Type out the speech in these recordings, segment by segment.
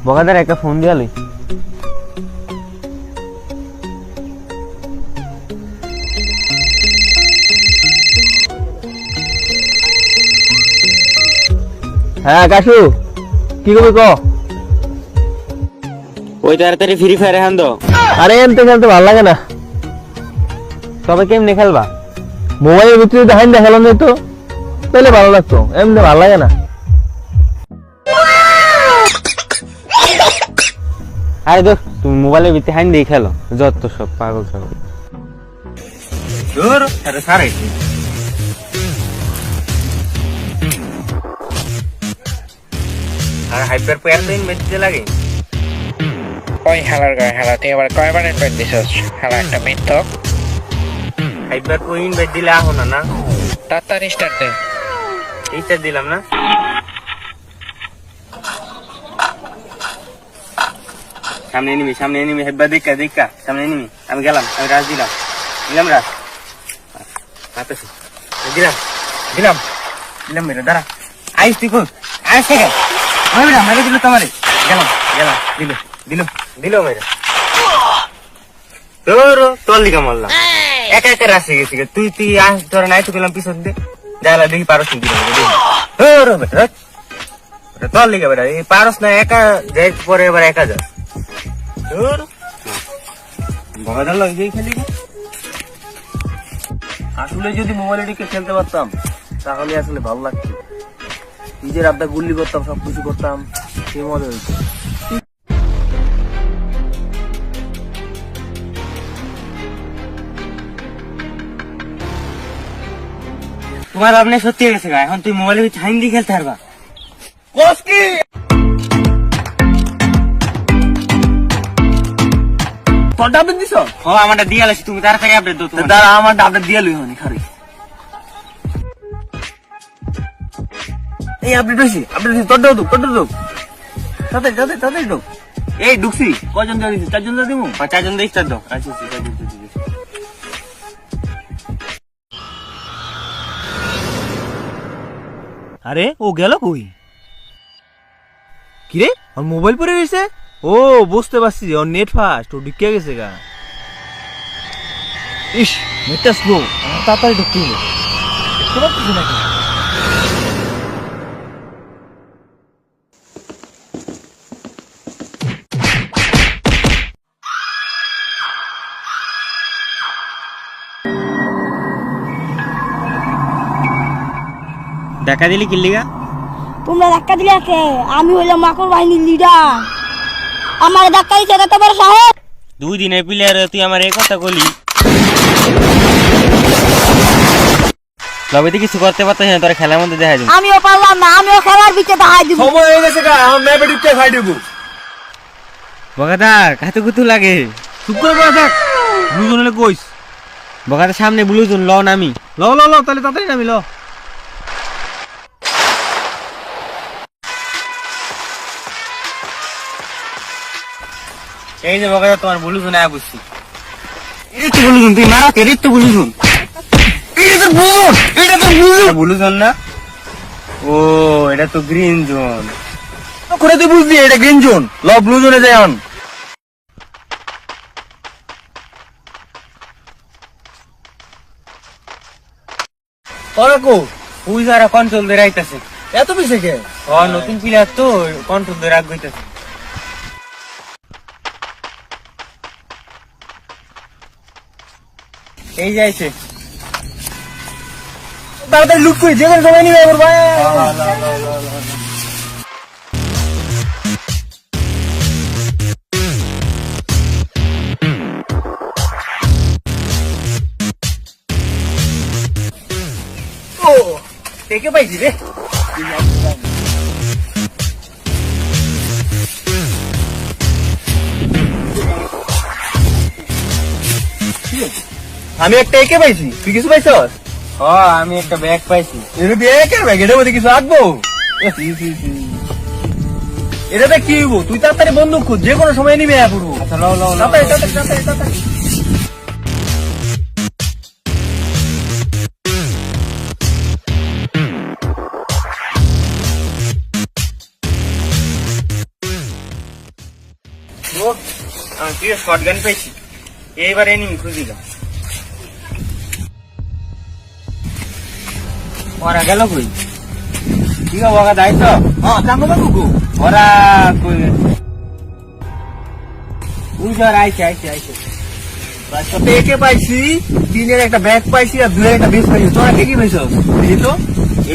বগাদার একটা ফোন দিয়ালি। হ্যাঁ কাশু, কি করবি ক? ওই তাড়াতাড়ি ফ্রি ফায়ার এখন তো। আরে এমনি খেলতে ভালো লাগে না। তবে কেমনে খেলবা? মোবাইলের ভিতরে যদি হাইন খেলানো যেত তাহলে ভালো লাগতো, এমনি ভালো লাগে না। আরে দোস্ত, তুমি মোবাইলের ভিতরে হাইন দিয়ে খেলো, যত সব পাগল ছাগল। দূর আরে সারে আর হাইপার প্লেয়ার তো ইনভেস্ট দিতে লাগে। ওই হালার গায়ে হালা, তুই আবার কয়বার ইনভাইট দিছস? হালা একটা মিথ্যক। হাইপার কো ইনভেস্ট দিলে আহো না না, তাড়াতাড়ি স্টার্ট দে। এইটা দিলাম না। সামনে এনিমি হাইপার দেখা সামনে এনিমি। আমি গেলাম, আমি রাজ দিলাম রাজ আতেছি, দিলাম মেরে দাঁড়া। আইস তুই কই? আইস থেকে মেরে দিল তোমারে। গেলাম দিল মেরে। তোর লিখা মারলাম, একা রাশে গেছি। তুই আস, তোর নাই তো গেলাম পিছন দিয়ে যাইলা, দেখি পারস নি। তোর লিখা বেড়া, এই পারস না একা যাই, পরে এবার একা যাস। বগাদার লাগে খেলি। আসলে যদি মোবাইলে টিকে খেলতে পারতাম তাহলে আসলে ভালো লাগতো। নিজের আবদা গুল্লি করতাম, সবকিছু করতাম, সে মজা হইতো। তোমার আপনি সত্যি হয়ে গেছে গা, এখন তুই মোবাইলে হাইন দিয়ে খেলতে পারবা। তোর আপডেট দিছ? ও আমারটা দিয়ে আলাসি, তুমি তাড়াতাড়ি আপডেট দাও। তোমার দাঁড়া, আমার আপডেট দিয়ে লই হনি খারি। এই আপডেট হইছে, তোর দাও তাতে ঢোক। এই ঢুকছি, কয়জন দেওয়া দিচ্ছি? 4 জন দেওয়া দিব। 4 জন দিয়ে স্টার্ট দাও। আচ্ছা আচ্ছা। আরে ও গেল কই? কিরে, ওর মোবাইল পড়ে রয়েছে? ও বুঝতে পারছি, ওর নেট ফাস্ট, ও ঢুকে গেছে গা। ইস, নেটটা স্লো, তাড়াতাড়ি ঢুকতে হলো। দেখতে পাচ্ছিস নাকি? দেখা দিলি কিল্লিগা? তোমরা ধাক্কা দিলে কে? আমি হইলাম মাকড় বাহিনীর লিডার। আমার ধাক্কা দিচ্ছে কত বড় সাহেব? 2 দিনের প্লেয়ার তুই আমার এই কথা বলি। লবিতে কিছু করতে পারতাস না, তোর খেলার মধ্যে দেখা যাবে। আমিও পারলাম না, আমিও খেলার ভিতরে দেখাই দিব। সময় হয়ে গেছে গা, আমি ম্যাপে ঢুকে ফাইট দেব। বগাদার কাছে কুতু লাগে। চুপ করে বসে থাক। ব্লুজন হলে কইস। বগাদার সামনে ব্লুজন ল নামি। ল তাহলে তাড়াতাড়ি নামি ল। এই যে বগাদার তোমার ব্লুজন আয়া বুঝছি। এই তো ব্লুজন, তুই মারা কে? তো ব্লুজন, ব্লুজন না? ও এটা তো গ্রিন জোন। করে তুই বুঝলি এটা গ্রিন জোন। ল ব্লু জোনে যাই এখন। করকো ওই যারা কন্ট্রোল দিয়ে রাখতেছে। এত বেশি কে? ও নতুন প্লেয়ার তো কন্ট্রোল দিয়ে রাখ গইতেছে। এই যাইছে, তাড়াতাড়ি লুট করি, যেখানে সময় নিবে আমার ভাই। ও দেখে পাইছি রে। আমি একটা একে পাইছি, তুই কিছু পাইছস? আমি একটা ব্যাগ পাইছি। এটা ব্যাগের ব্যাগ, এটার মধ্যে কিছু রাখবো? এটাতে কি হইব? তুই তাড়াতাড়ি বন্দুক খুঁজ, যে কোনো সময় নিবে পুরো। আচ্ছা লও লও লও। তাড়াতাড়ি। শটগান পাইছি, এইবার এনিমি খুঁজি গা। ওরা গেল কই? ঠিক আছে ওরা দায়িত্ব। হ্যাঁ চাঙ্গো বাবু ওরা কই গেছে? উজার আইছে আইছে আইছে। একে পাইছি, তিনের একটা ব্যাগ পাইছি আর দুয়ের একটা বেশ পাইছি। তোরা কে কি পাইছো? দেখি তো।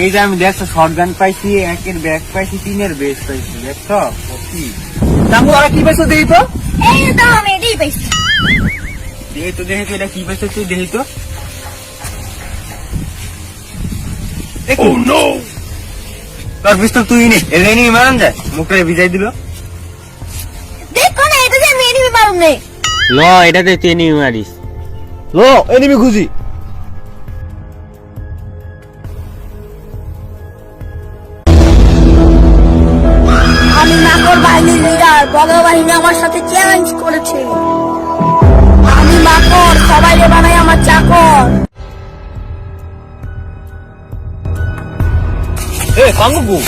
এই যে আমি দেখছো শটগান পাইছি, একের ব্যাগ পাইছি, তিনের বেস পাইছি, দেখছো? কি চাঙ্গু ওরা কি পাইছো দেখি তো। এই তো আমি এটাই পাইছি। দেখি তো দেখি তো এটা কি পাইছো তুই দেখি তো। তোর পিস্তল তুই নে, এলে নিয়ে মারান যায়, মুখটা ভিজাই দিল। দেখো না এটা যে আমি এনিমি মারুম নেই। ল এটাতে তুই এনিমি মারিস। লো এনিমি খুঁজি। আমি মাকড় বাহিনীর লিডার, বড় বাহিনী আমার সাথে চ্যালেঞ্জ করেছে। আমি মাকড়, সবাই বানাই আমার চাকর। এ চাঙ্গু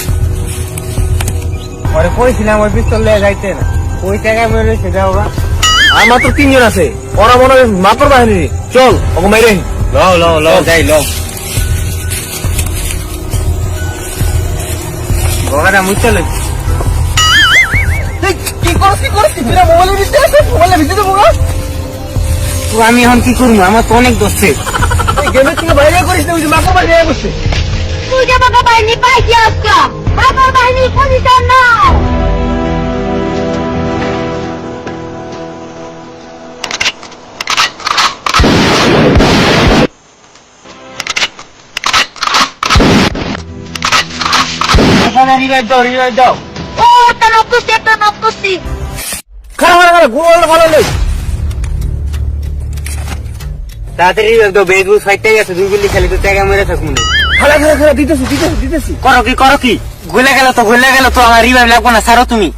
পরে কইছিলাম ওই পিস্তল লিয়ে যাইতে না, ওই জায়গায় মেরেছে যাও গা। আর মাত্র 3 জন আছে, ওরা মনে হয় মাতর বাহিনী। চল ওকে মাইরে। লও লও লও যাই লও। বাবারা মুচলে কি করছিস তুই? মোবাইলের ভিতরে আছে, মোবাইলের ভিতরে মোবাইল। তো আমি এখন কি করবো? আমার তো অনেক দোষ আছে। এই গেমের থেকে বাইরে করিস না, ওই যে মাকড় বাহিনী আয় বসছে। তুই যে মাকড় বাহিনী পাইছি আজকে, মাকড় বাহিনীর পজিশন নাও। রিভাইভ দাও। ও একটা নক করছি। খারাপ গোল ভালো নেই। তাড়াতাড়ি রিভাইভ দাও, বেজবুল ফাইটটাই গেছে, দুই গুলি খালি তো জায়গা মেরে থাকুন। খালা দিতেছি। করো কি গলে গেল তো আমার রিভাইভ লাগবো না, ছাড়ো তুমি।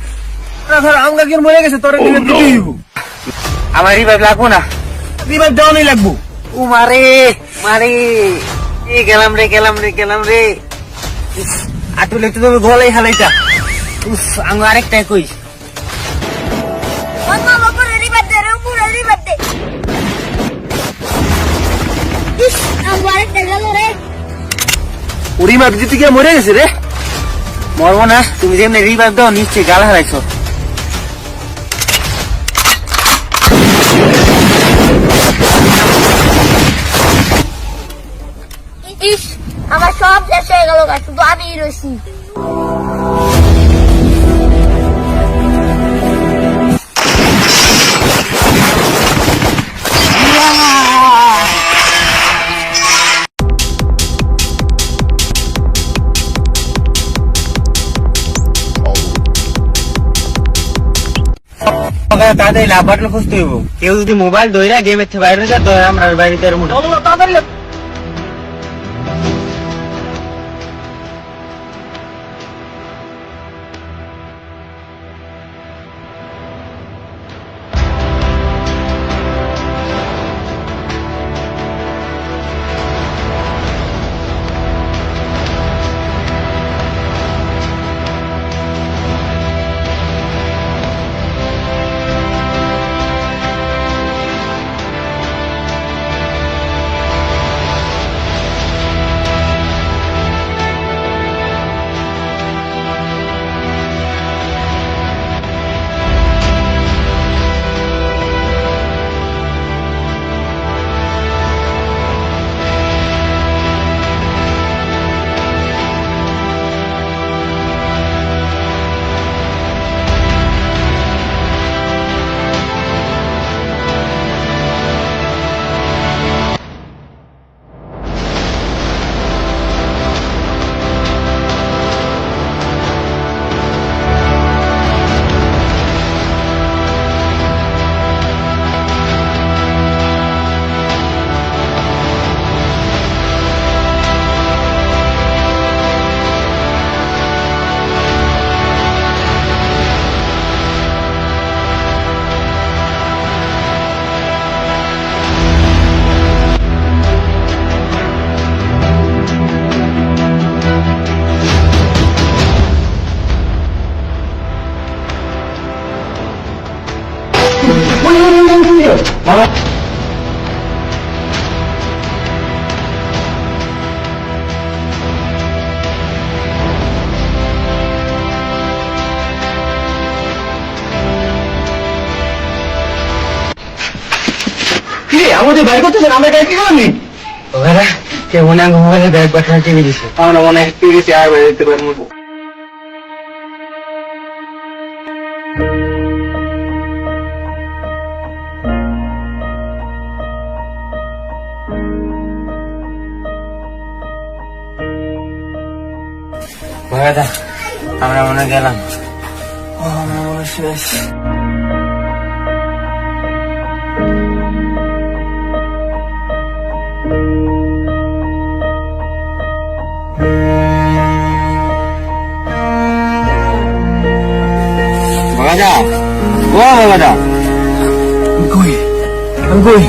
আমগা কি মরে গেছে, তোর দিতেই হইব। আমার রিভাইভ লাগবো না। রিভাইভ দেওয়া নেই লাগবো। ও মারে মারে, এই গেলাম রে। আটুলে তো তুমি গলাই হালাইতা। উফ আমি আরেকটাই কই। অন্য উপরে রিভার দে, উপরে রিভার দে। ইস, আমার একটা গেল রে। ওরি মা বিদ্যুৎ গিয়ে মরে গেছে রে। মরবো না, তুমি যেমনি রিভাইভ দাও নিশ্চয়ই গাল হারাইছো। ইস, আমার সব শেষ হয়ে গেল, শুধু আমিই রয়েছি। তাদের লাভ বাটন খুঁজতে হইব। কেউ যদি মোবাইল ধইরা গেমের থেকে বাইরে যায়, ধরে আমরা বাড়িতে তাড়াতাড়ি আমাদের বাইর করতেছেন, আমরা গাড়ি কি করবি? ওরা কে মনে হয় মোবাইলে ব্যাগ পাঠানো টিভি দিছে আমরা মনে হয় টিভি আর বাইরে যেতে পারবো দাদা আমরা মনে হয় গেলাম আমরা মনে শেষ বাগাদা ও বাগাদা কই আমি কই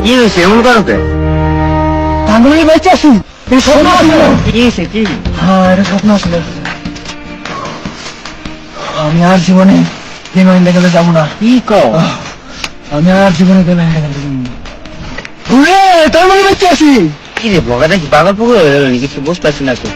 কি হয়েছে এমন করো কে আমি বেঁচে আছি, এটা স্বপ্ন ছিল। কি হয়েছে কি হ্যাঁ, এটা স্বপ্ন ছিল। আমি আর জীবনে হিরোইন দেখাতে যাবো না। কি কও আমি আর জীবনে হিরোইন দেখাতে যাবো না। ওরে, তার মানে বেঁচে আছি। কি রে বগাদা কি পাগল পুকুর হয়ে গেল কিছু বুঝতে পারছি না তো